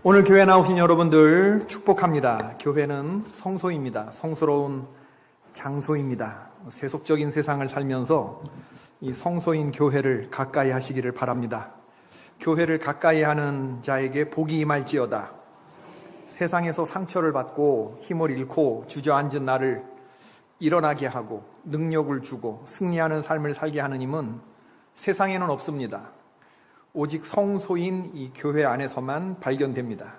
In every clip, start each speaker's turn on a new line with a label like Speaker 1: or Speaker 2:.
Speaker 1: 오늘 교회 나오신 여러분들 축복합니다. 교회는 성소입니다. 성스러운 장소입니다. 세속적인 세상을 살면서 이 성소인 교회를 가까이 하시기를 바랍니다. 교회를 가까이 하는 자에게 복이 임할지어다. 세상에서 상처를 받고 힘을 잃고 주저앉은 나를 일어나게 하고 능력을 주고 승리하는 삶을 살게 하는 힘은 세상에는 없습니다. 오직 성소인 이 교회 안에서만 발견됩니다.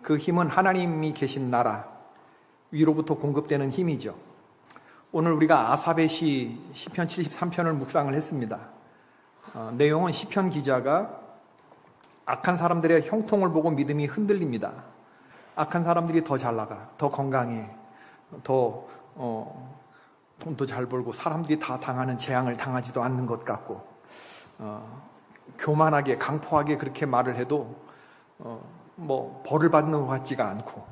Speaker 1: 그 힘은 하나님이 계신 나라 위로부터 공급되는 힘이죠. 오늘 우리가 아삽의 시 시편 73편을 묵상을 했습니다. 내용은 시편 기자가 악한 사람들의 형통을 보고 믿음이 흔들립니다. 악한 사람들이 더 잘 나가, 더 건강해, 더 돈도 잘 벌고 사람들이 다 당하는 재앙을 당하지도 않는 것 같고 교만하게 강포하게 그렇게 말을 해도 벌을 받는 것 같지가 않고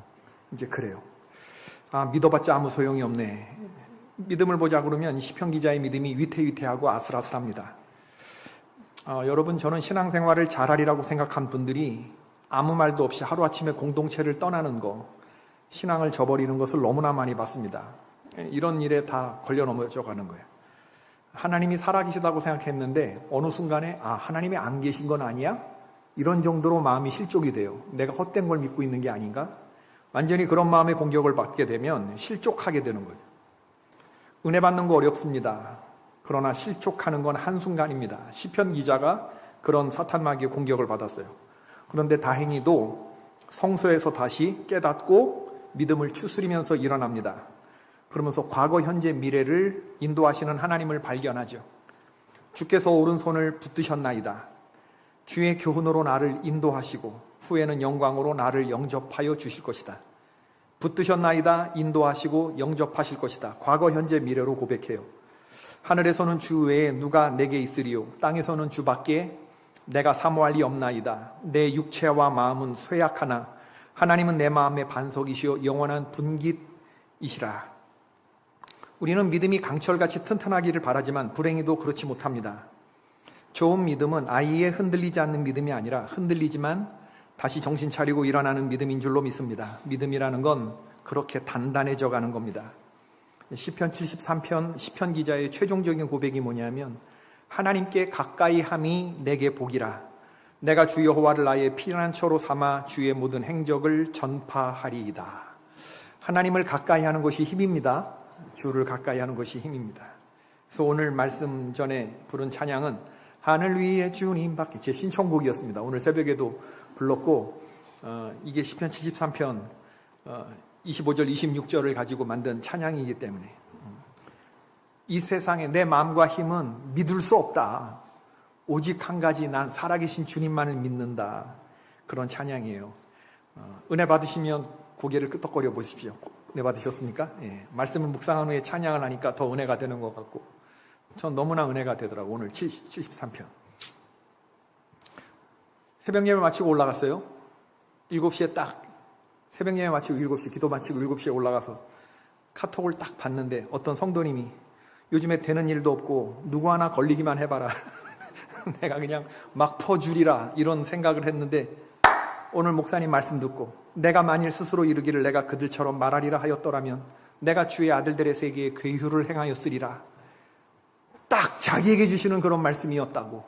Speaker 1: 이제 그래요. 믿어봤자 아무 소용이 없네. 믿음을 보자 그러면 시편 기자의 믿음이 위태위태하고 아슬아슬합니다. 여러분, 저는 신앙생활을 잘하리라고 생각한 분들이 아무 말도 없이 하루아침에 공동체를 떠나는 거, 신앙을 저버리는 것을 너무나 많이 봤습니다. 이런 일에 다 걸려 넘어져 가는 거예요. 하나님이 살아계시다고 생각했는데 어느 순간에 하나님이 안 계신 건 아니야? 이런 정도로 마음이 실족이 돼요. 내가 헛된 걸 믿고 있는 게 아닌가? 완전히 그런 마음의 공격을 받게 되면 실족하게 되는 거예요. 은혜 받는 거 어렵습니다. 그러나 실족하는 건 한순간입니다. 시편 기자가 그런 사탄 마귀의 공격을 받았어요. 그런데 다행히도 성소에서 다시 깨닫고 믿음을 추스리면서 일어납니다. 그러면서 과거, 현재, 미래를 인도하시는 하나님을 발견하죠. 주께서 오른손을 붙드셨나이다. 주의 교훈으로 나를 인도하시고 후에는 영광으로 나를 영접하여 주실 것이다. 붙드셨나이다. 인도하시고 영접하실 것이다. 과거, 현재, 미래로 고백해요. 하늘에서는 주 외에 누가 내게 있으리요. 땅에서는 주밖에 내가 사모할 리 없나이다. 내 육체와 마음은 쇠약하나 하나님은 내 마음의 반석이시요 영원한 분깃이시라. 우리는 믿음이 강철같이 튼튼하기를 바라지만 불행히도 그렇지 못합니다. 좋은 믿음은 아예 흔들리지 않는 믿음이 아니라 흔들리지만 다시 정신 차리고 일어나는 믿음인 줄로 믿습니다. 믿음이라는 건 그렇게 단단해져 가는 겁니다. 시편 73편 시편 기자의 최종적인 고백이 뭐냐면 하나님께 가까이 함이 내게 복이라. 내가 주 여호와를 나의 피난처로 삼아 주의 모든 행적을 전파하리이다. 하나님을 가까이 하는 것이 힘입니다. 주를 가까이 하는 것이 힘입니다. 그래서 오늘 말씀 전에 부른 찬양은 하늘 위에 주님밖에, 제 신청곡이었습니다. 오늘 새벽에도 불렀고 이게 시편 73편 25절 26절을 가지고 만든 찬양이기 때문에 이 세상에 내 마음과 힘은 믿을 수 없다. 오직 한 가지, 난 살아계신 주님만을 믿는다. 그런 찬양이에요. 은혜 받으시면 고개를 끄덕거려 보십시오. 은혜 받으셨습니까? 예. 말씀을 묵상한 후에 찬양을 하니까 더 은혜가 되는 것 같고 전 너무나 은혜가 되더라고요. 오늘 73편 새벽 예배 마치고 올라갔어요. 7시에 딱 새벽 예배 마치고 7시 기도 마치고 7시에 올라가서 카톡을 딱 봤는데 어떤 성도님이 요즘에 되는 일도 없고 누구 하나 걸리기만 해봐라. 내가 그냥 막 퍼주리라 이런 생각을 했는데 오늘 목사님 말씀 듣고 내가 만일 스스로 이르기를 내가 그들처럼 말하리라 하였더라면 내가 주의 아들들의 세계에 괴휴를 행하였으리라. 딱 자기에게 주시는 그런 말씀이었다고.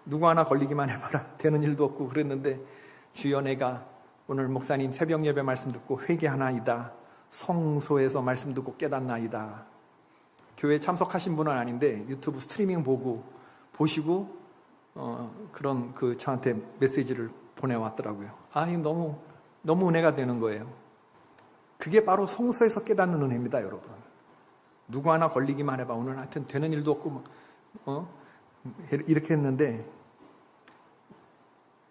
Speaker 1: 누구 하나 걸리기만 해봐라. 되는 일도 없고 그랬는데 주여 내가 오늘 목사님 새벽 예배 말씀 듣고 회개하나이다. 성소에서 말씀 듣고 깨닫나이다. 교회 참석하신 분은 아닌데 유튜브 스트리밍 보시고 그런 저한테 메시지를 보내왔더라고요. 너무 은혜가 되는 거예요. 그게 바로 성소에서 깨닫는 은혜입니다, 여러분. 누구 하나 걸리기만 해봐. 오늘 하여튼 되는 일도 없고 이렇게 했는데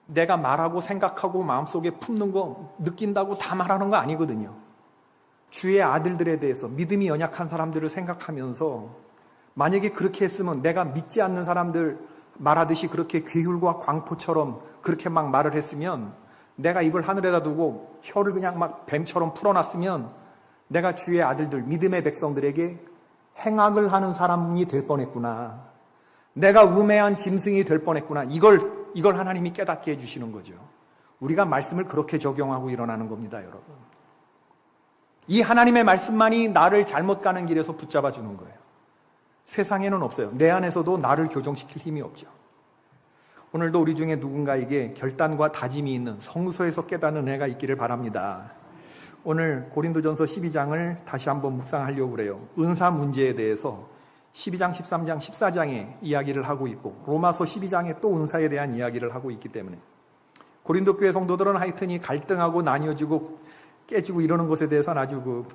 Speaker 1: 내가 말하고 생각하고 마음속에 품는 거 느낀다고 다 말하는 거 아니거든요. 주의 아들들에 대해서 믿음이 연약한 사람들을 생각하면서 만약에 그렇게 했으면 내가 믿지 않는 사람들 말하듯이 그렇게 괴율과 광포처럼 그렇게 막 말을 했으면 내가 입을 하늘에다 두고 혀를 그냥 막 뱀처럼 풀어놨으면 내가 주의 아들들 믿음의 백성들에게 행악을 하는 사람이 될 뻔했구나. 내가 우매한 짐승이 될 뻔했구나. 이걸 하나님이 깨닫게 해주시는 거죠. 우리가 말씀을 그렇게 적용하고 일어나는 겁니다, 여러분. 이 하나님의 말씀만이 나를 잘못 가는 길에서 붙잡아 주는 거예요. 세상에는 없어요. 내 안에서도 나를 교정시킬 힘이 없죠. 오늘도 우리 중에 누군가에게 결단과 다짐이 있는 성서에서 깨닫는 애가 있기를 바랍니다. 오늘 고린도전서 12장을 다시 한번 묵상하려고 그래요. 은사 문제에 대해서 12장, 13장, 14장에 이야기를 하고 있고 로마서 12장에 또 은사에 대한 이야기를 하고 있기 때문에 고린도 교회 성도들은 하여튼 갈등하고 나뉘어지고 깨지고 이러는 것에 대해서는 아주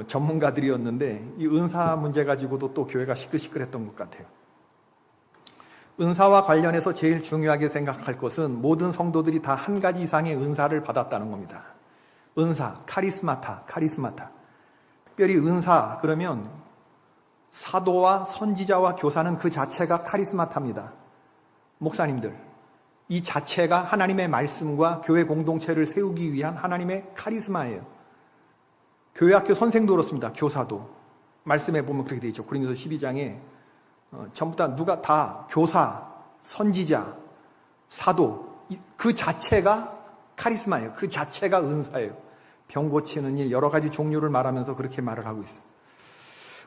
Speaker 1: 전문가들이었는데 이 은사 문제 가지고도 또 교회가 시끌시끌했던 것 같아요. 은사와 관련해서 제일 중요하게 생각할 것은 모든 성도들이 다 한 가지 이상의 은사를 받았다는 겁니다. 은사, 카리스마타. 특별히 은사 그러면 사도와 선지자와 교사는 그 자체가 카리스마타입니다. 목사님들, 이 자체가 하나님의 말씀과 교회 공동체를 세우기 위한 하나님의 카리스마예요. 교회학교 선생도 그렇습니다. 교사도. 말씀에 보면 그렇게 되어 있죠. 고린도서 12장에 전부 다 누가 다 교사, 선지자, 사도 그 자체가 카리스마예요. 그 자체가 은사예요. 병 고치는 일 여러 가지 종류를 말하면서 그렇게 말을 하고 있어요.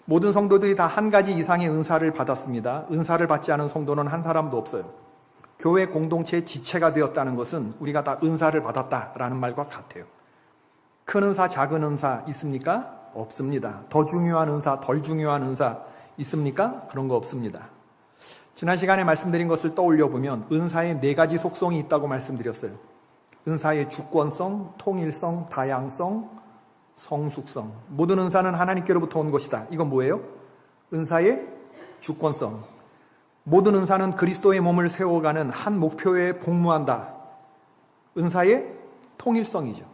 Speaker 1: 모든 성도들이 다 한 가지 이상의 은사를 받았습니다. 은사를 받지 않은 성도는 한 사람도 없어요. 교회 공동체의 지체가 되었다는 것은 우리가 다 은사를 받았다라는 말과 같아요. 큰 은사, 작은 은사 있습니까? 없습니다. 더 중요한 은사, 덜 중요한 은사 있습니까? 그런 거 없습니다. 지난 시간에 말씀드린 것을 떠올려 보면 은사의 4가지 속성이 있다고 말씀드렸어요. 은사의 주권성, 통일성, 다양성, 성숙성. 모든 은사는 하나님께로부터 온 것이다. 이건 뭐예요? 은사의 주권성. 모든 은사는 그리스도의 몸을 세워가는 한 목표에 복무한다. 은사의 통일성이죠.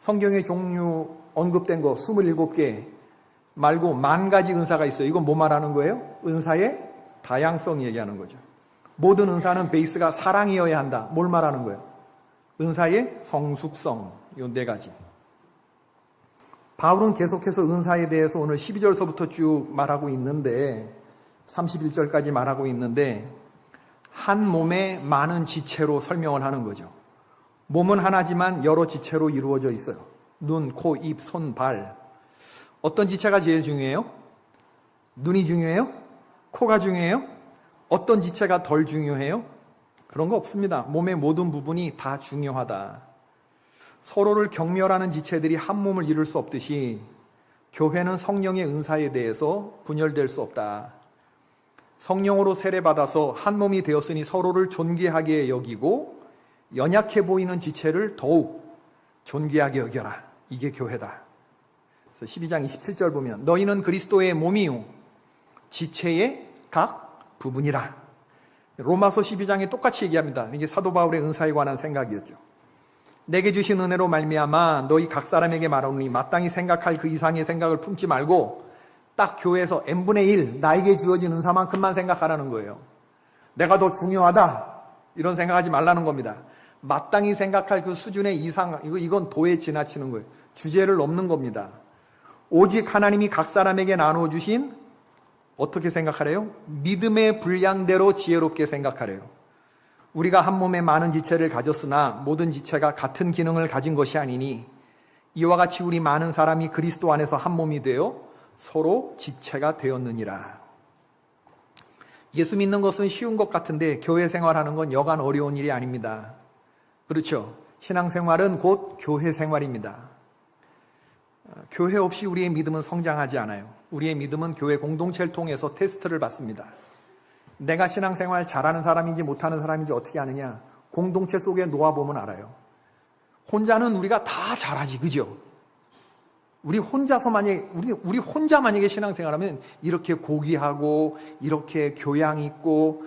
Speaker 1: 성경의 종류 언급된 거 27개 말고 10,000가지 은사가 있어요. 이건 뭐 말하는 거예요? 은사의 다양성 얘기하는 거죠. 모든 은사는 베이스가 사랑이어야 한다. 뭘 말하는 거예요? 은사의 성숙성. 이 4가지. 바울은 계속해서 은사에 대해서 오늘 12절서부터 쭉 말하고 있는데 31절까지 말하고 있는데 한 몸의 많은 지체로 설명을 하는 거죠. 몸은 하나지만 여러 지체로 이루어져 있어요. 눈, 코, 입, 손, 발. 어떤 지체가 제일 중요해요? 눈이 중요해요? 코가 중요해요? 어떤 지체가 덜 중요해요? 그런 거 없습니다. 몸의 모든 부분이 다 중요하다. 서로를 경멸하는 지체들이 한 몸을 이룰 수 없듯이 교회는 성령의 은사에 대해서 분열될 수 없다. 성령으로 세례받아서 한 몸이 되었으니 서로를 존귀하게 여기고 연약해 보이는 지체를 더욱 존귀하게 여겨라. 이게 교회다. 그래서 12장 27절 보면 너희는 그리스도의 몸이요 지체의 각 부분이라. 로마서 12장에 똑같이 얘기합니다. 이게 사도 바울의 은사에 관한 생각이었죠. 내게 주신 은혜로 말미암아 너희 각 사람에게 말하노니 마땅히 생각할 그 이상의 생각을 품지 말고 딱 교회에서 n분의 1 나에게 주어진 은사만큼만 생각하라는 거예요. 내가 더 중요하다 이런 생각하지 말라는 겁니다. 마땅히 생각할 그 수준의 이상 이건 도에 지나치는 거예요. 주제를 넘는 겁니다. 오직 하나님이 각 사람에게 나눠주신 어떻게 생각하래요? 믿음의 분량대로 지혜롭게 생각하래요. 우리가 한 몸에 많은 지체를 가졌으나 모든 지체가 같은 기능을 가진 것이 아니니 이와 같이 우리 많은 사람이 그리스도 안에서 한 몸이 되어 서로 지체가 되었느니라. 예수 믿는 것은 쉬운 것 같은데 교회 생활하는 건 여간 어려운 일이 아닙니다. 그렇죠? 신앙생활은 곧 교회 생활입니다. 교회 없이 우리의 믿음은 성장하지 않아요. 우리의 믿음은 교회 공동체를 통해서 테스트를 받습니다. 내가 신앙생활 잘하는 사람인지 못하는 사람인지 어떻게 아느냐? 공동체 속에 놓아보면 알아요. 혼자는 우리가 다 잘하지, 그죠? 우리 혼자 만약에 신앙생활하면 이렇게 고귀하고, 이렇게 교양 있고,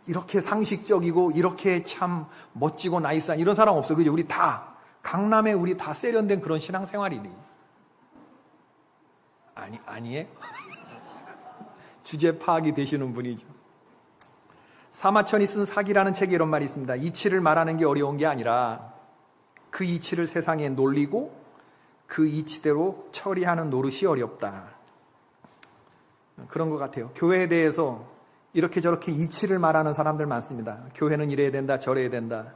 Speaker 1: 이렇게 상식적이고, 이렇게 참 멋지고 나이스한 이런 사람 없어, 그죠? 우리 다 강남에 우리 다 세련된 그런 신앙생활이니. 아니에요? 주제 파악이 되시는 분이죠. 사마천이 쓴 사기라는 책에 이런 말이 있습니다. 이치를 말하는 게 어려운 게 아니라 그 이치를 세상에 놀리고 그 이치대로 처리하는 노릇이 어렵다. 그런 것 같아요. 교회에 대해서 이렇게 저렇게 이치를 말하는 사람들 많습니다. 교회는 이래야 된다, 저래야 된다.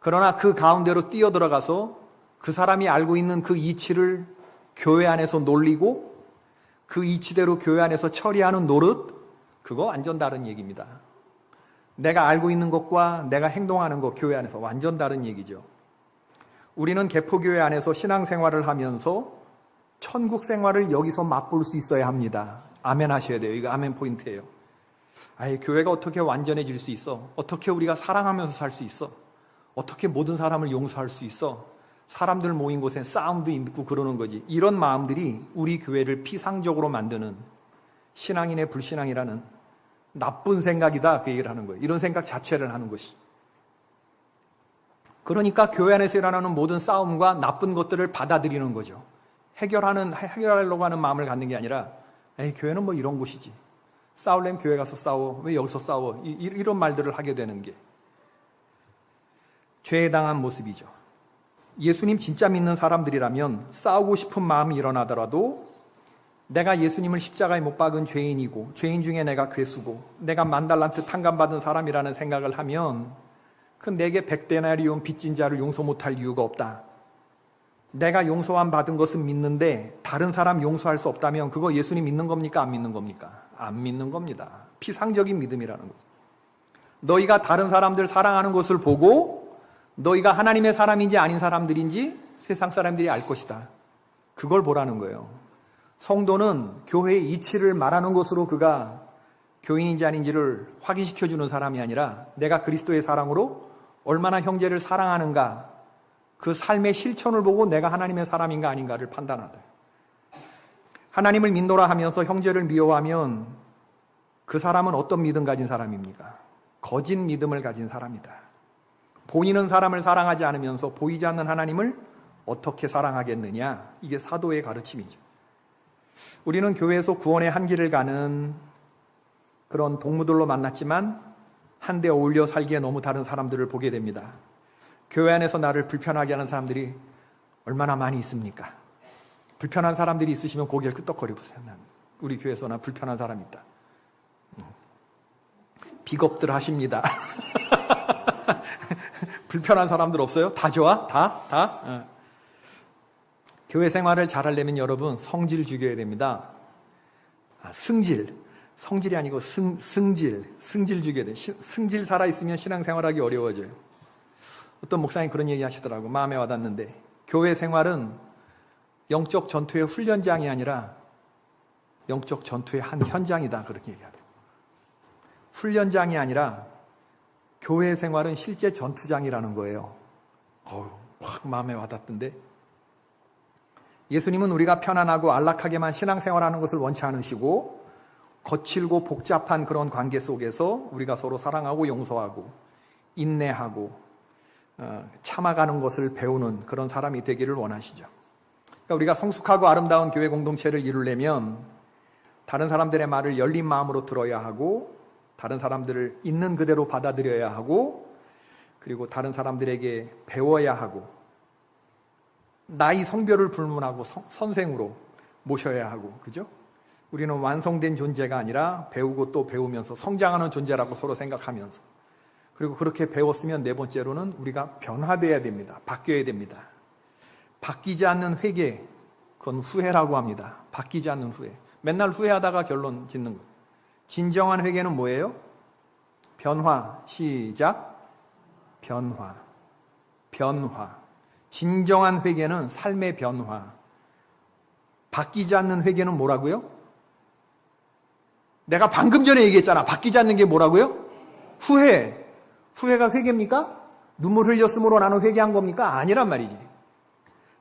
Speaker 1: 그러나 그 가운데로 뛰어들어가서 그 사람이 알고 있는 그 이치를 교회 안에서 놀리고 그 이치대로 교회 안에서 처리하는 노릇, 그거 완전 다른 얘기입니다. 내가 알고 있는 것과 내가 행동하는 것, 교회 안에서 완전 다른 얘기죠. 우리는 개포교회 안에서 신앙생활을 하면서 천국 생활을 여기서 맛볼 수 있어야 합니다. 아멘 하셔야 돼요. 이거 아멘 포인트예요. 아예 교회가 어떻게 완전해질 수 있어? 어떻게 우리가 사랑하면서 살 수 있어? 어떻게 모든 사람을 용서할 수 있어? 사람들 모인 곳에 싸움도 있고 그러는 거지. 이런 마음들이 우리 교회를 피상적으로 만드는 신앙인의 불신앙이라는 나쁜 생각이다, 그 얘기를 하는 거예요. 이런 생각 자체를 하는 것이. 그러니까 교회 안에서 일어나는 모든 싸움과 나쁜 것들을 받아들이는 거죠. 해결하려고 하는 마음을 갖는 게 아니라, 에이, 교회는 뭐 이런 곳이지. 싸우려면 교회 가서 싸워. 왜 여기서 싸워? 이런 말들을 하게 되는 게 죄에 당한 모습이죠. 예수님 진짜 믿는 사람들이라면 싸우고 싶은 마음이 일어나더라도 내가 예수님을 십자가에 못 박은 죄인이고 죄인 중에 내가 괴수고 내가 10,000달란트 탕감받은 사람이라는 생각을 하면 그 내게 100데나리온 빚진 자를 용서 못할 이유가 없다. 내가 용서함 받은 것은 믿는데 다른 사람 용서할 수 없다면 그거 예수님 믿는 겁니까? 안 믿는 겁니까? 안 믿는 겁니다. 피상적인 믿음이라는 거죠. 너희가 다른 사람들 사랑하는 것을 보고 너희가 하나님의 사람인지 아닌 사람들인지 세상 사람들이 알 것이다. 그걸 보라는 거예요. 성도는 교회의 이치를 말하는 것으로 그가 교인인지 아닌지를 확인시켜주는 사람이 아니라 내가 그리스도의 사랑으로 얼마나 형제를 사랑하는가, 그 삶의 실천을 보고 내가 하나님의 사람인가 아닌가를 판단하다. 하나님을 믿노라 하면서 형제를 미워하면 그 사람은 어떤 믿음 가진 사람입니까? 거짓 믿음을 가진 사람이다. 보이는 사람을 사랑하지 않으면서 보이지 않는 하나님을 어떻게 사랑하겠느냐? 이게 사도의 가르침이죠. 우리는 교회에서 구원의 한 길을 가는 그런 동무들로 만났지만 한데 어울려 살기에 너무 다른 사람들을 보게 됩니다. 교회 안에서 나를 불편하게 하는 사람들이 얼마나 많이 있습니까? 불편한 사람들이 있으시면 고개를 끄덕거려 보세요. 우리 교회에서 나 불편한 사람 있다. 비겁들 하십니다. 불편한 사람들 없어요? 다 좋아? 다? 교회 생활을 잘하려면 여러분 성질 죽여야 됩니다. 성질이 아니고 승질 죽여야 돼요. 승질 살아있으면 신앙생활하기 어려워져요. 어떤 목사님 그런 얘기 하시더라고. 마음에 와닿는데 교회 생활은 영적 전투의 훈련장이 아니라 영적 전투의 한 현장이다, 그렇게 얘기하더라고요. 훈련장이 아니라 교회 생활은 실제 전투장이라는 거예요. 확 마음에 와닿던데. 예수님은 우리가 편안하고 안락하게만 신앙생활하는 것을 원치 않으시고 거칠고 복잡한 그런 관계 속에서 우리가 서로 사랑하고 용서하고 인내하고 참아가는 것을 배우는 그런 사람이 되기를 원하시죠. 그러니까 우리가 성숙하고 아름다운 교회 공동체를 이루려면 다른 사람들의 말을 열린 마음으로 들어야 하고 다른 사람들을 있는 그대로 받아들여야 하고 그리고 다른 사람들에게 배워야 하고 나이 성별을 불문하고 선생으로 모셔야 하고, 그죠? 우리는 완성된 존재가 아니라 배우고 또 배우면서 성장하는 존재라고 서로 생각하면서, 그리고 그렇게 배웠으면 네 번째로는 우리가 변화되어야 됩니다. 바뀌어야 됩니다. 바뀌지 않는 회개, 그건 후회라고 합니다. 바뀌지 않는 후회. 맨날 후회하다가 결론 짓는 것. 진정한 회개는 뭐예요? 변화. 시작. 변화. 진정한 회개는 삶의 변화. 바뀌지 않는 회개는 뭐라고요? 내가 방금 전에 얘기했잖아. 바뀌지 않는 게 뭐라고요? 후회. 후회가 회개입니까? 눈물 흘렸으므로 나는 회개한 겁니까? 아니란 말이지.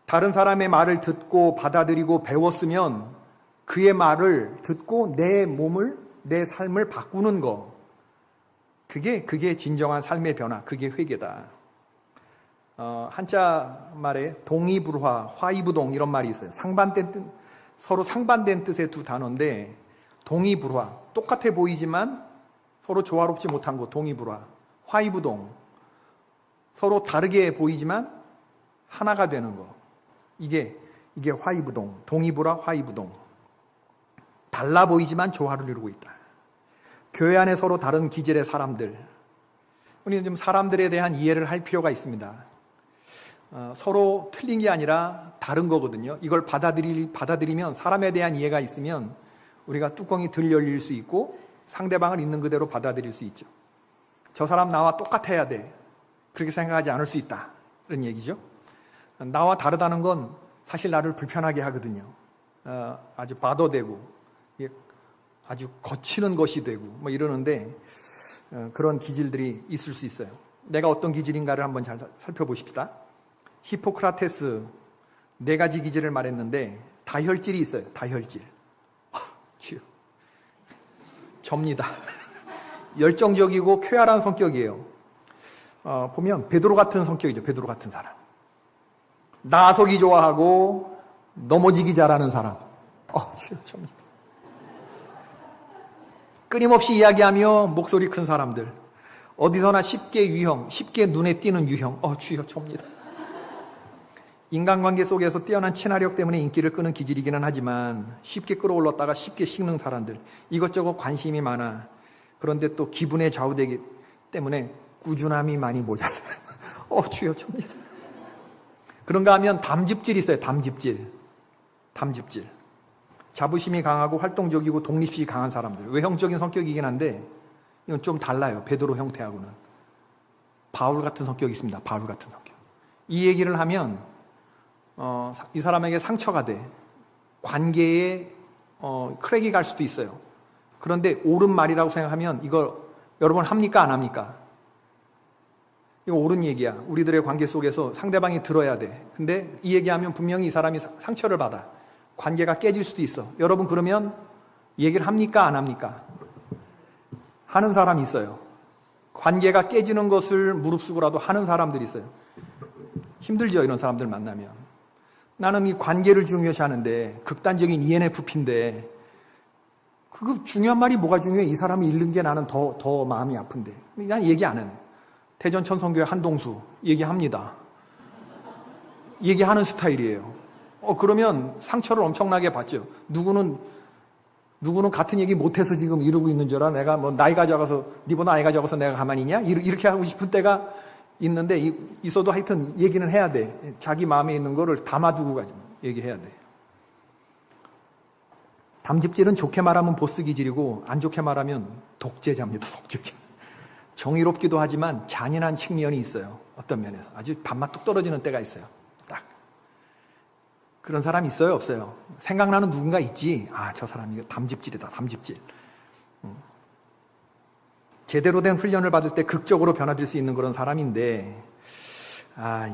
Speaker 1: 다른 사람의 말을 듣고 받아들이고 배웠으면 그의 말을 듣고 내 몸을, 내 삶을 바꾸는 거. 그게 진정한 삶의 변화. 그게 회개다. 한자 말에 동의불화, 화이부동 이런 말이 있어요. 서로 상반된 뜻의 두 단어인데 동의불화, 똑같아 보이지만 서로 조화롭지 못한 거 동의불화. 화이부동, 서로 다르게 보이지만 하나가 되는 거. 이게 화이부동, 동의불화, 화이부동. 달라 보이지만 조화를 이루고 있다. 교회 안에 서로 다른 기질의 사람들, 우리는 좀 사람들에 대한 이해를 할 필요가 있습니다. 서로 틀린 게 아니라 다른 거거든요. 이걸 받아들이면, 사람에 대한 이해가 있으면 우리가 뚜껑이 덜 열릴 수 있고 상대방을 있는 그대로 받아들일 수 있죠. 저 사람 나와 똑같아야 돼, 그렇게 생각하지 않을 수 있다, 이런 얘기죠. 나와 다르다는 건 사실 나를 불편하게 하거든요. 아주 바더되고 아주 거치는 것이 되고 뭐 이러는데, 그런 기질들이 있을 수 있어요. 내가 어떤 기질인가를 한번 잘 살펴보십시다. 히포크라테스 4가지 기질을 말했는데 다혈질이 있어요. 다혈질. 접니다. 열정적이고 쾌활한 성격이에요. 보면 베드로 같은 성격이죠. 베드로 같은 사람. 나서기 좋아하고 넘어지기 잘하는 사람. 접니다. 끊임없이 이야기하며 목소리 큰 사람들. 어디서나 쉽게 유형, 쉽게 눈에 띄는 유형. 주여, 접니다. 인간관계 속에서 뛰어난 친화력 때문에 인기를 끄는 기질이기는 하지만 쉽게 끌어올랐다가 쉽게 식는 사람들. 이것저것 관심이 많아. 그런데 또 기분에 좌우되기 때문에 꾸준함이 많이 모자라. 주여, 접니다. 그런가 하면 담즙질이 있어요. 담즙질. 자부심이 강하고 활동적이고 독립심이 강한 사람들. 외형적인 성격이긴 한데 이건 좀 달라요. 베드로 형태하고는. 바울 같은 성격이 있습니다. 바울 같은 성격. 이 얘기를 하면 이 사람에게 상처가 돼. 관계에 크랙이 갈 수도 있어요. 그런데 옳은 말이라고 생각하면 이걸 여러분 합니까? 안 합니까? 이거 옳은 얘기야. 우리들의 관계 속에서 상대방이 들어야 돼. 근데 이 얘기하면 분명히 이 사람이 상처를 받아. 관계가 깨질 수도 있어. 여러분 그러면 얘기를 합니까? 안 합니까? 하는 사람이 있어요. 관계가 깨지는 것을 무릅쓰고라도 하는 사람들이 있어요. 힘들죠, 이런 사람들 만나면. 나는 이 관계를 중요시하는데, 극단적인 ENFP인데 그거 중요한 말이 뭐가 중요해? 이 사람이 잃는 게 나는 더 마음이 아픈데. 난 얘기 안 해. 대전천성교회 한동수 얘기합니다. 얘기하는 스타일이에요. 그러면 상처를 엄청나게 받죠. 누구는 같은 얘기 못해서 지금 이러고 있는 줄 알아. 내가 뭐 나이가 적어서, 니보다 나이가 적어서 내가 가만히 있냐? 이렇게 하고 싶은 때가 있는데, 있어도 하여튼 얘기는 해야 돼. 자기 마음에 있는 거를 담아두고 가지. 얘기해야 돼. 담즙질은 좋게 말하면 보스 기질이고, 안 좋게 말하면 독재자입니다. 독재자. 정의롭기도 하지만 잔인한 측면이 있어요. 어떤 면에서. 아주 밥맛 뚝 떨어지는 때가 있어요. 그런 사람 있어요? 없어요? 생각나는 누군가 있지? 저 사람이 담즙질이다. 담즙질. 제대로 된 훈련을 받을 때 극적으로 변화될 수 있는 그런 사람인데,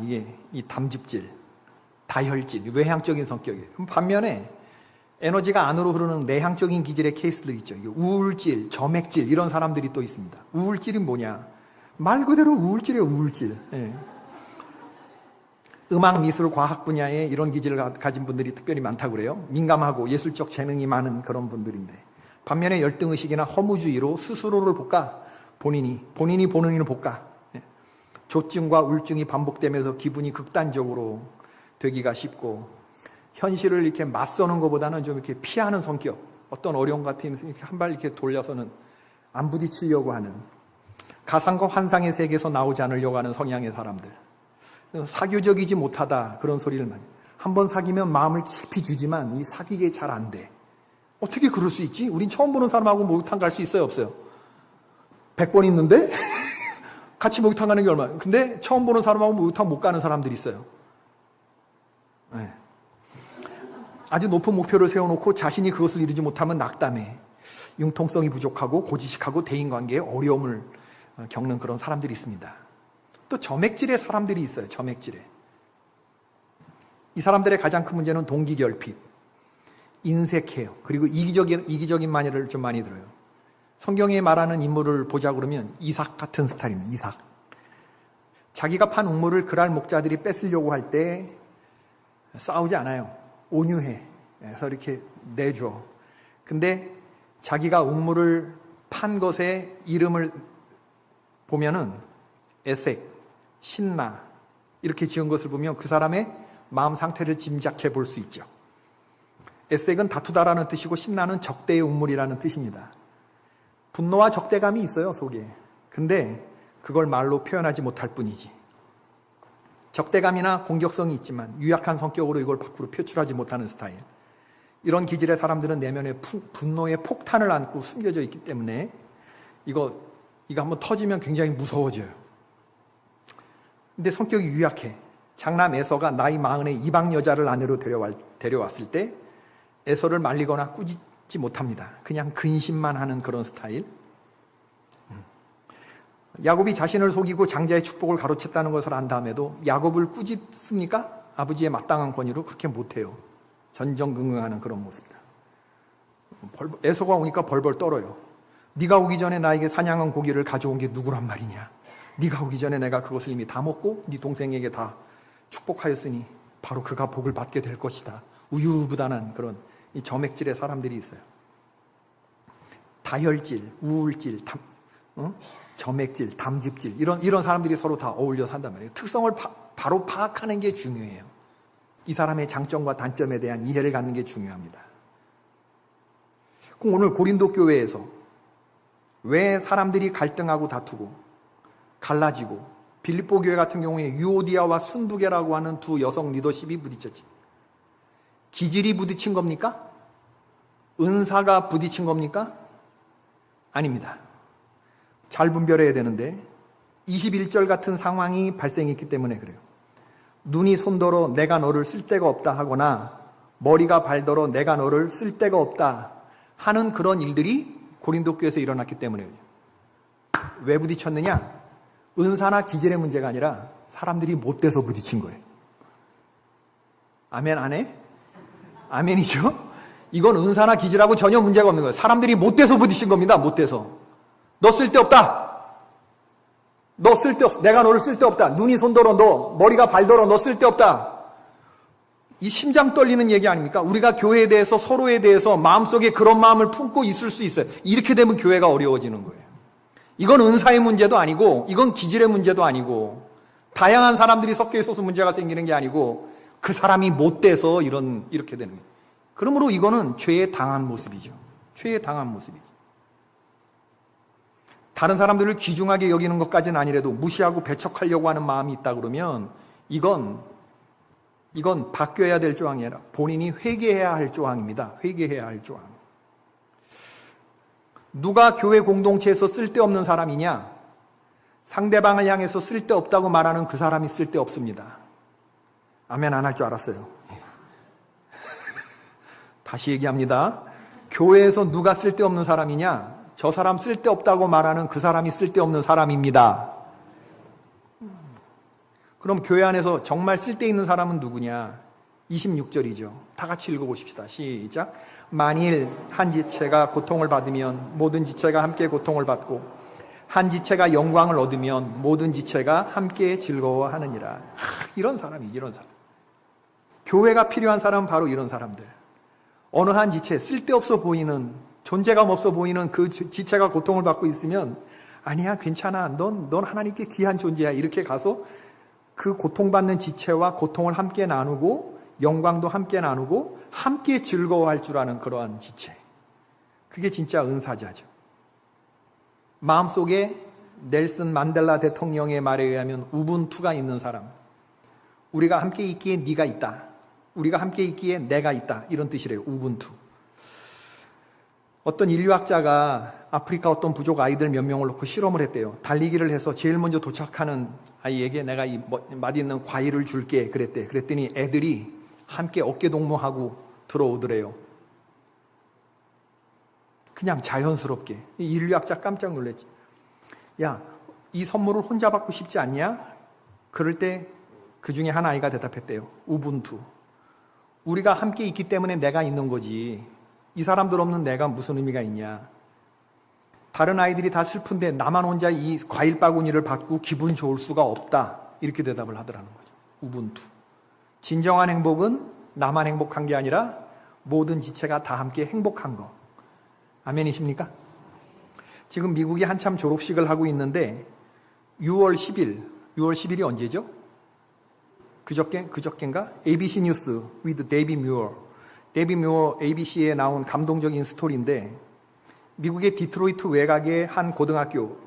Speaker 1: 이게 이 담즙질, 다혈질, 외향적인 성격이에요. 반면에 에너지가 안으로 흐르는 내향적인 기질의 케이스들 있죠. 우울질, 점액질, 이런 사람들이 또 있습니다. 우울질이 뭐냐? 말 그대로 우울질이에요. 우울질. 음악, 미술, 과학 분야에 이런 기질을 가진 분들이 특별히 많다고 그래요. 민감하고 예술적 재능이 많은 그런 분들인데, 반면에 열등의식이나 허무주의로 스스로를 볶아, 본인이 보는 이를 볶아, 조증과 우울증이 반복되면서 기분이 극단적으로 되기가 쉽고, 현실을 이렇게 맞서는 것보다는 좀 이렇게 피하는 성격, 어떤 어려움 같은 이렇게 한 발 이렇게 돌려서는 안 부딪히려고 하는, 가상과 환상의 세계에서 나오지 않으려고 하는 성향의 사람들. 사교적이지 못하다, 그런 소리를 많이. 한번 사귀면 마음을 깊이 주지만 이 사귀게 잘 안 돼. 어떻게 그럴 수 있지? 우린 처음 보는 사람하고 목욕탕 갈 수 있어요? 없어요? 100번 있는데? 같이 목욕탕 가는 게 얼마예요? 근데 처음 보는 사람하고 목욕탕 못 가는 사람들이 있어요. 네. 아주 높은 목표를 세워놓고 자신이 그것을 이루지 못하면 낙담해. 융통성이 부족하고 고지식하고 대인관계에 어려움을 겪는 그런 사람들이 있습니다. 또 점액질의 사람들이 있어요. 점액질에. 이 사람들의 가장 큰 문제는 동기결핍, 인색해요. 그리고 이기적인 마니를 좀 많이 들어요. 성경에 말하는 인물을 보자 그러면 이삭 같은 스타일입니다. 이삭. 자기가 판 우물을 그랄 목자들이 뺏으려고 할 때 싸우지 않아요. 온유해. 그래서 이렇게 내줘. 근데 자기가 우물을 판 것의 이름을 보면은 에색, 신나 이렇게 지은 것을 보면 그 사람의 마음 상태를 짐작해 볼 수 있죠. 에색은 다투다라는 뜻이고 신나는 적대의 우물이라는 뜻입니다. 분노와 적대감이 있어요, 속에. 근데 그걸 말로 표현하지 못할 뿐이지. 적대감이나 공격성이 있지만 유약한 성격으로 이걸 밖으로 표출하지 못하는 스타일. 이런 기질의 사람들은 내면에 분노의 폭탄을 안고 숨겨져 있기 때문에 이거 한번 터지면 굉장히 무서워져요. 근데 성격이 유약해. 장남 에서가 나이 40에 이방 여자를 아내로 데려왔을 때 에서를 말리거나 꾸짖지 못합니다. 그냥 근심만 하는 그런 스타일. 야곱이 자신을 속이고 장자의 축복을 가로챘다는 것을 안 다음에도 야곱을 꾸짖습니까? 아버지의 마땅한 권위로 그렇게 못해요. 전전긍긍하는 그런 모습들. 에서가 오니까 벌벌 떨어요. 네가 오기 전에 나에게 사냥한 고기를 가져온 게 누구란 말이냐. 네가 오기 전에 내가 그것을 이미 다 먹고 네 동생에게 다 축복하였으니 바로 그가 복을 받게 될 것이다. 우유부단한 그런 이 점액질의 사람들이 있어요. 다혈질, 우울질, 점액질, 담즙질 이런 사람들이 서로 다 어울려 산단 말이에요. 특성을 바로 파악하는 게 중요해요. 이 사람의 장점과 단점에 대한 이해를 갖는 게 중요합니다. 그럼 오늘 고린도 교회에서 왜 사람들이 갈등하고 다투고 갈라지고 빌립보 교회 같은 경우에 유오디아와 순두계라고 하는 두 여성 리더십이 부딪혔지. 기질이 부딪힌 겁니까? 은사가 부딪힌 겁니까? 아닙니다. 잘 분별해야 되는데 21절 같은 상황이 발생했기 때문에 그래요. 눈이 손더러 내가 너를 쓸데가 없다 하거나 머리가 발더러 내가 너를 쓸데가 없다 하는 그런 일들이 고린도 교회에서 일어났기 때문에 왜 부딪혔느냐? 은사나 기질의 문제가 아니라 사람들이 못돼서 부딪힌 거예요. 아멘 안 해? 아멘이죠? 이건 은사나 기질하고 전혀 문제가 없는 거예요. 사람들이 못돼서 부딪힌 겁니다. 못돼서. 너 쓸데없다. 너 쓸데없어. 내가 너를 쓸데없다. 눈이 손더러 너, 머리가 발더러 너 쓸데없다. 이 심장 떨리는 얘기 아닙니까? 우리가 교회에 대해서 서로에 대해서 마음속에 그런 마음을 품고 있을 수 있어요. 이렇게 되면 교회가 어려워지는 거예요. 이건 은사의 문제도 아니고 이건 기질의 문제도 아니고 다양한 사람들이 섞여 있어서 문제가 생기는 게 아니고 그 사람이 못돼서 이렇게 되는 거예요. 그러므로 이거는 죄에 당한 모습이죠. 죄에 당한 모습이죠. 다른 사람들을 귀중하게 여기는 것까지는 아니라도 무시하고 배척하려고 하는 마음이 있다 그러면 이건 바뀌어야 될 조항이 아니라 본인이 회개해야 할 조항입니다. 회개해야 할 조항. 누가 교회 공동체에서 쓸데없는 사람이냐? 상대방을 향해서 쓸데없다고 말하는 그 사람이 쓸데없습니다. 아멘 안 할 줄 알았어요. 다시 얘기합니다. 교회에서 누가 쓸데없는 사람이냐? 저 사람 쓸데없다고 말하는 그 사람이 쓸데없는 사람입니다. 그럼 교회 안에서 정말 쓸데있는 사람은 누구냐? 26절이죠. 다 같이 읽어보십시다. 시작. 만일 한 지체가 고통을 받으면 모든 지체가 함께 고통을 받고 한 지체가 영광을 얻으면 모든 지체가 함께 즐거워하느니라. 이런 사람이지, 이런 사람. 교회가 필요한 사람은 바로 이런 사람들. 어느 한 지체, 쓸데없어 보이는, 존재감 없어 보이는 그 지체가 고통을 받고 있으면 아니야, 괜찮아. 넌 하나님께 귀한 존재야. 이렇게 가서 그 고통받는 지체와 고통을 함께 나누고 영광도 함께 나누고 함께 즐거워할 줄 아는 그러한 지체. 그게 진짜 은사자죠. 마음속에 넬슨 만델라 대통령의 말에 의하면 우분투가 있는 사람. 우리가 함께 있기에 네가 있다. 우리가 함께 있기에 내가 있다. 이런 뜻이래요. 우분투. 어떤 인류학자가 아프리카 어떤 부족 아이들 몇 명을 놓고 실험을 했대요. 달리기를 해서 제일 먼저 도착하는 아이에게 내가 이 맛있는 과일을 줄게 그랬대. 그랬더니 애들이 함께 어깨동무하고 들어오더래요. 그냥 자연스럽게. 인류학자 깜짝 놀랐지. 야, 이 선물을 혼자 받고 싶지 않냐? 그럴 때 그 중에 한 아이가 대답했대요. 우분투. 우리가 함께 있기 때문에 내가 있는 거지. 이 사람들 없는 내가 무슨 의미가 있냐? 다른 아이들이 다 슬픈데 나만 혼자 이 과일 바구니를 받고 기분 좋을 수가 없다. 이렇게 대답을 하더라는 거죠. 우분투. 진정한 행복은 나만 행복한 게 아니라 모든 지체가 다 함께 행복한 거. 아멘이십니까? 지금 미국이 한참 졸업식을 하고 있는데 6월 10일이 언제죠? 그저께인가? ABC 뉴스 with 데이비 뮤어 ABC에 나온 감동적인 스토리인데 미국의 디트로이트 외곽의 한 고등학교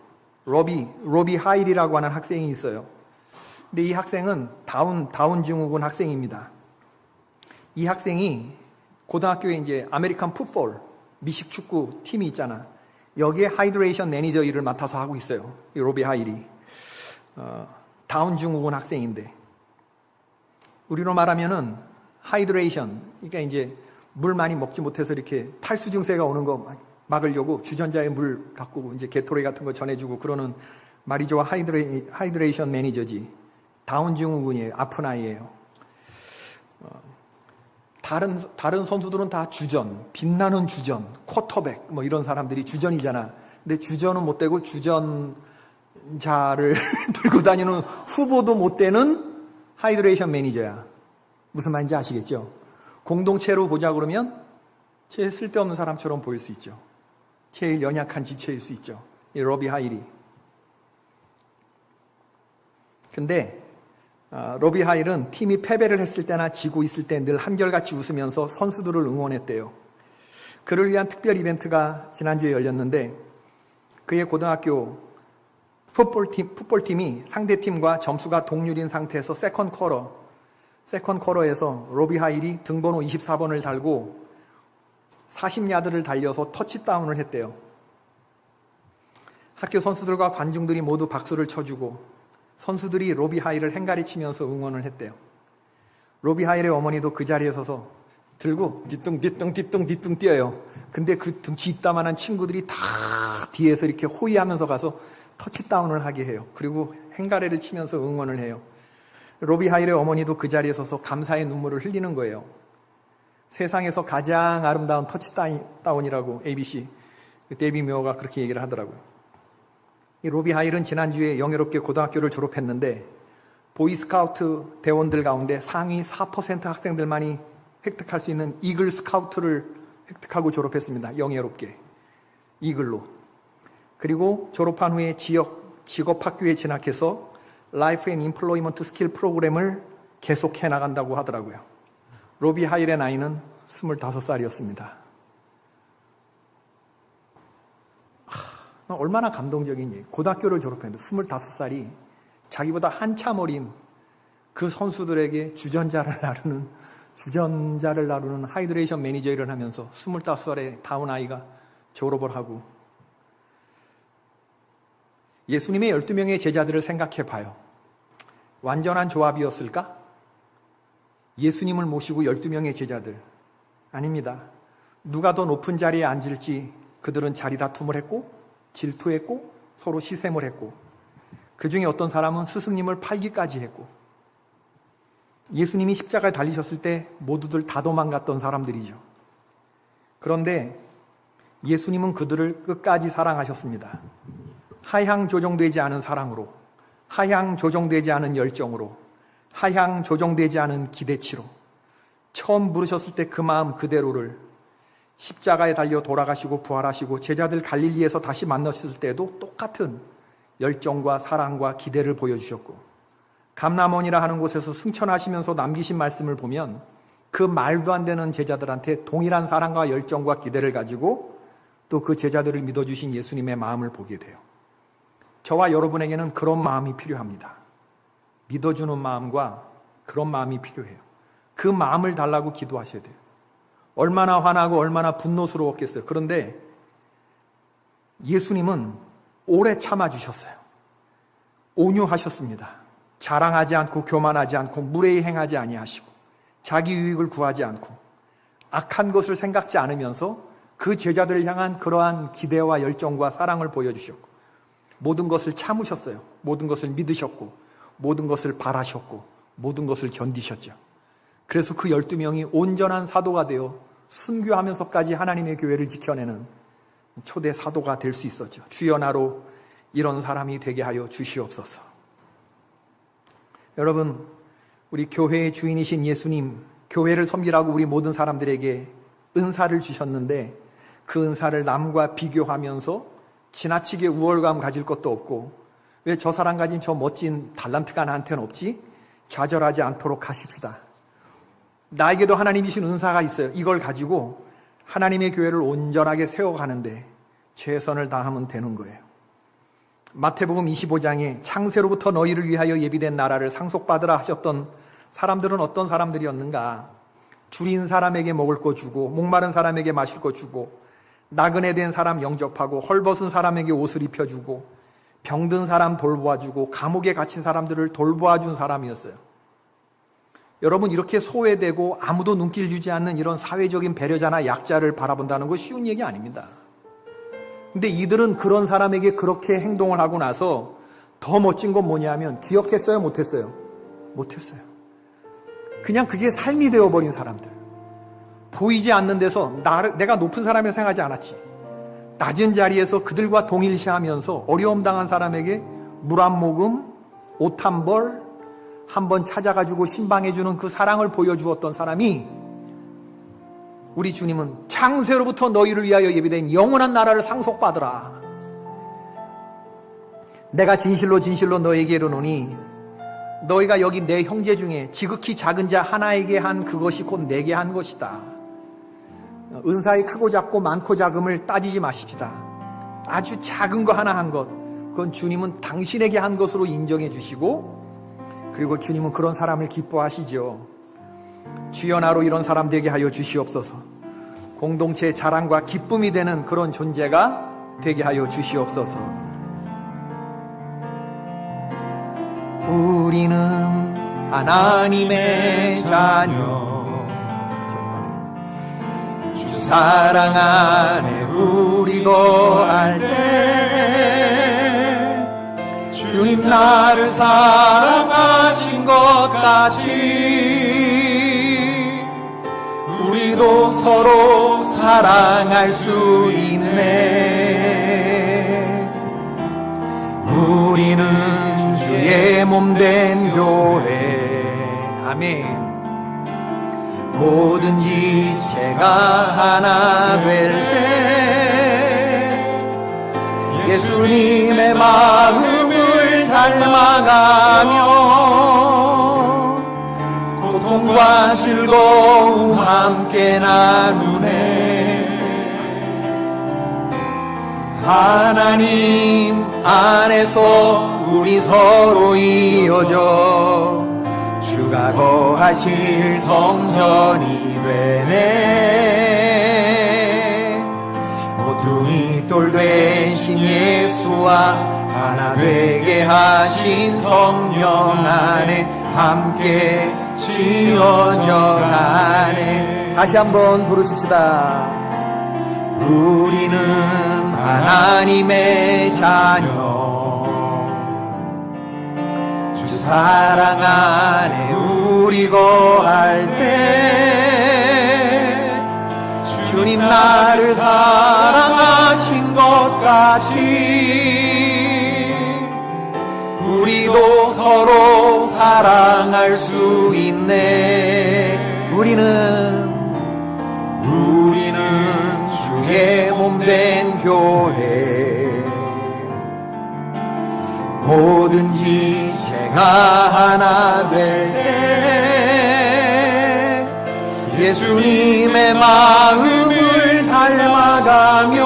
Speaker 1: 로비 하일이라고 하는 학생이 있어요. 근데 이 학생은 다운 증후군 학생입니다. 이 학생이 고등학교에 이제 아메리칸 풋볼, 미식 축구 팀이 있잖아. 여기에 하이드레이션 매니저 일을 맡아서 하고 있어요. 이 로비 하일이. 다운 증후군 학생인데. 우리로 말하면은 하이드레이션, 그러니까 이제 물 많이 먹지 못해서 이렇게 탈수 증세가 오는 거 막으려고 주전자에 물 갖고 이제 게토레이 같은 거 전해주고 그러는 말이죠. 하이드레이션 매니저지. 다운 증후군이에요. 아픈 아이예요. 다른 선수들은 다 주전, 빛나는 주전, 쿼터백 뭐 이런 사람들이 주전이잖아. 근데 주전은 못 되고 주전자를 들고 다니는 후보도 못 되는 하이드레이션 매니저야. 무슨 말인지 아시겠죠? 공동체로 보자 그러면 제일 쓸데없는 사람처럼 보일 수 있죠. 제일 연약한 지체일 수 있죠. 이 로비 하일이. 근데 로비 하일은 팀이 패배를 했을 때나 지고 있을 때 늘 한결같이 웃으면서 선수들을 응원했대요. 그를 위한 특별 이벤트가 지난주에 열렸는데 그의 고등학교 풋볼팀이 상대팀과 점수가 동률인 상태에서 세컨 쿼터에서 로비 하일이 등번호 24번을 달고 40야드를 달려서 터치다운을 했대요. 학교 선수들과 관중들이 모두 박수를 쳐주고 선수들이 로비 하일을 행가리치면서 응원을 했대요. 로비 하일의 어머니도 그 자리에 서서 들고 뒤뚱 뛰어요. 근데 그 등치 있다만한 친구들이 다 뒤에서 이렇게 호위하면서 가서 터치다운을 하게 해요. 그리고 행가래를 치면서 응원을 해요. 로비 하일의 어머니도 그 자리에 서서 감사의 눈물을 흘리는 거예요. 세상에서 가장 아름다운 터치다운이라고 ABC 데이비 묘어가 그렇게 얘기를 하더라고요. 이 로비 하일은 지난주에 영예롭게 고등학교를 졸업했는데 보이스카우트 대원들 가운데 상위 4% 학생들만이 획득할 수 있는 이글 스카우트를 획득하고 졸업했습니다. 영예롭게. 이글로. 그리고 졸업한 후에 지역 직업학교에 진학해서 라이프 앤 임플로이먼트 스킬 프로그램을 계속해 나간다고 하더라고요. 로비 하일의 나이는 25살이었습니다. 얼마나 감동적이니. 고등학교를 졸업했는데 25살이 자기보다 한참 어린 그 선수들에게 주전자를 나르는 하이드레이션 매니저 일을 하면서 25살의 다운 아이가 졸업을 하고 예수님의 12명의 제자들을 생각해 봐요. 완전한 조합이었을까? 예수님을 모시고 12명의 제자들. 아닙니다. 누가 더 높은 자리에 앉을지 그들은 자리 다툼을 했고 질투했고 서로 시샘을 했고 그 중에 어떤 사람은 스승님을 팔기까지 했고 예수님이 십자가에 달리셨을 때 모두들 다 도망갔던 사람들이죠. 그런데 예수님은 그들을 끝까지 사랑하셨습니다. 하향 조정되지 않은 사랑으로, 하향 조정되지 않은 열정으로, 하향 조정되지 않은 기대치로 처음 부르셨을 때 그 마음 그대로를 십자가에 달려 돌아가시고 부활하시고 제자들 갈릴리에서 다시 만났을 때도 똑같은 열정과 사랑과 기대를 보여주셨고 감람원이라 하는 곳에서 승천하시면서 남기신 말씀을 보면 그 말도 안 되는 제자들한테 동일한 사랑과 열정과 기대를 가지고 또 그 제자들을 믿어주신 예수님의 마음을 보게 돼요. 저와 여러분에게는 그런 마음이 필요합니다. 믿어주는 마음과 그런 마음이 필요해요. 그 마음을 달라고 기도하셔야 돼요. 얼마나 화나고 얼마나 분노스러웠겠어요. 그런데 예수님은 오래 참아주셨어요. 온유하셨습니다. 자랑하지 않고 교만하지 않고 무례히 행하지 아니하시고 자기 유익을 구하지 않고 악한 것을 생각지 않으면서 그 제자들을 향한 그러한 기대와 열정과 사랑을 보여주셨고 모든 것을 참으셨어요. 모든 것을 믿으셨고 모든 것을 바라셨고 모든 것을 견디셨죠. 그래서 그 12명이 온전한 사도가 되어 순교하면서까지 하나님의 교회를 지켜내는 초대 사도가 될 수 있었죠. 주여 나로 이런 사람이 되게 하여 주시옵소서. 여러분, 우리 교회의 주인이신 예수님, 교회를 섬기라고 우리 모든 사람들에게 은사를 주셨는데 그 은사를 남과 비교하면서 지나치게 우월감 가질 것도 없고 왜 저 사람 가진 저 멋진 달란트가 나한테는 없지? 좌절하지 않도록 하십시다. 나에게도 하나님이 주신 은사가 있어요. 이걸 가지고 하나님의 교회를 온전하게 세워가는데 최선을 다하면 되는 거예요. 마태복음 25장에 창세로부터 너희를 위하여 예비된 나라를 상속받으라 하셨던 사람들은 어떤 사람들이었는가? 줄인 사람에게 먹을 거 주고, 목마른 사람에게 마실 거 주고, 나그네 된 사람 영접하고, 헐벗은 사람에게 옷을 입혀주고, 병든 사람 돌보아주고, 감옥에 갇힌 사람들을 돌보아준 사람이었어요. 여러분, 이렇게 소외되고 아무도 눈길 주지 않는 이런 사회적인 배려자나 약자를 바라본다는 거 쉬운 얘기 아닙니다. 근데 이들은 그런 사람에게 그렇게 행동을 하고 나서 더 멋진 건 뭐냐면, 기억했어요? 못했어요? 못했어요. 그냥 그게 삶이 되어버린 사람들. 보이지 않는 데서 내가 높은 사람이라 생각하지 않았지. 낮은 자리에서 그들과 동일시하면서 어려움 당한 사람에게 물 한 모금, 옷 한 벌, 한 번 찾아가지고 신방해주는 그 사랑을 보여주었던 사람이, 우리 주님은 창세로부터 너희를 위하여 예비된 영원한 나라를 상속받으라. 내가 진실로 진실로 너에게 이르노니 너희가 여기 내 형제 중에 지극히 작은 자 하나에게 한 그것이 곧 내게 한 것이다. 은사의 크고 작고 많고 작음을 따지지 마십시다. 아주 작은 거 하나 한 것, 그건 주님은 당신에게 한 것으로 인정해 주시고, 그리고 주님은 그런 사람을 기뻐하시죠. 주여 나로 이런 사람 되게 하여 주시옵소서. 공동체의 자랑과 기쁨이 되는 그런 존재가 되게 하여 주시옵소서. 우리는 하나님의 자녀, 주 사랑 안에 우리 거할 때 주님 나를 사랑하신 것 같이 우리도 서로 사랑할 수 있네. 우리는 주의 몸된 교회. 아멘. 모든 지체가 하나 될 때 예수님의 마음을 닮아가며 고통과 즐거움 함께 나누네. 하나님 안에서 우리 서로 이어져 주가 거하실 성전이 되네. 모퉁이 돌 되신 예수와 하나 되게 하신 성령 안에 함께 지어져 가네. 다시 한번 부르십시다. 우리는 하나님의 자녀, 주 사랑 안에 우리 거할 때 주님 나를 사랑하신 것 같이 우리도 서로 사랑할 수 있네. 우리는 주의 몸된 교회. 모든 지체가 하나 될 때 예수님의 마음을 닮아가며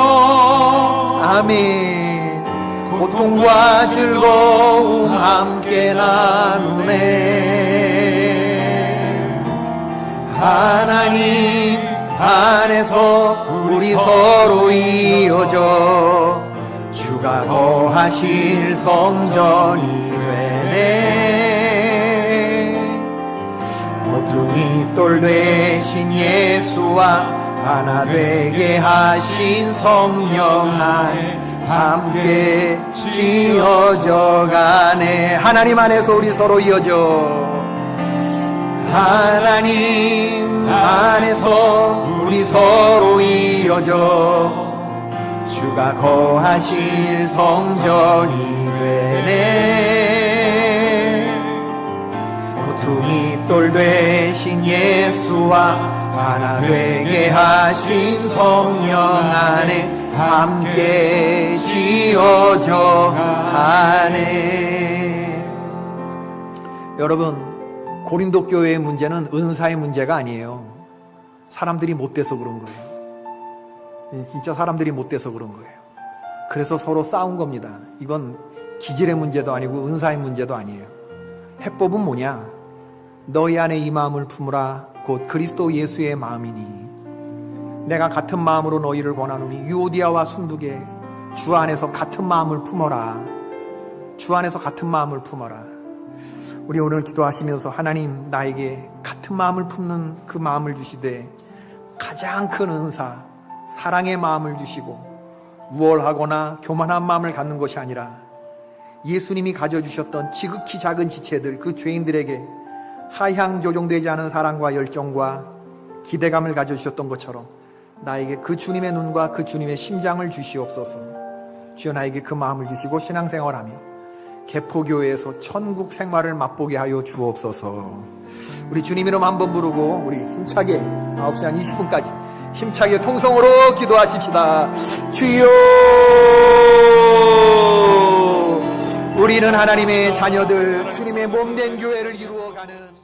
Speaker 1: 아멘. 고통과 즐거움 함께 나누네. 하나님 안에서 우리 서로 이어져 주가 거하실 성전이 되네. 모퉁이 돌 되신 예수와 하나 되게 하신 성령 안에 함께 지어져 가네. 하나님 안에서 우리 서로 이어져 하나님 안에서 우리 서로 이어져 주가 거하실 성전이 되네. 모퉁이 돌 되신 예수와 하나 되게 하신 성령 안에 함께 지어져 가네. 여러분, 고린도 교회의 문제는 은사의 문제가 아니에요. 사람들이 못돼서 그런 거예요. 진짜 사람들이 못돼서 그런 거예요. 그래서 서로 싸운 겁니다. 이건 기질의 문제도 아니고 은사의 문제도 아니에요. 해법은 뭐냐? 너희 안에 이 마음을 품으라 곧 그리스도 예수의 마음이니 내가 같은 마음으로 너희를 권하노니 유오디아와 순두계 주 안에서 같은 마음을 품어라. 주 안에서 같은 마음을 품어라. 우리 오늘 기도하시면서 하나님 나에게 같은 마음을 품는 그 마음을 주시되 가장 큰 은사 사랑의 마음을 주시고 우월하거나 교만한 마음을 갖는 것이 아니라 예수님이 가져주셨던 지극히 작은 지체들 그 죄인들에게 하향 조종되지 않은 사랑과 열정과 기대감을 가져주셨던 것처럼 나에게 그 주님의 눈과 그 주님의 심장을 주시옵소서. 주여 나에게 그 마음을 주시고 신앙생활하며 개포교회에서 천국 생활을 맛보게 하여 주옵소서. 우리 주님 이름 한번 부르고 우리 힘차게 9시 한 20분까지 힘차게 통성으로 기도하십시다. 주여, 우리는 하나님의 자녀들 주님의 몸된 교회를 이루어가는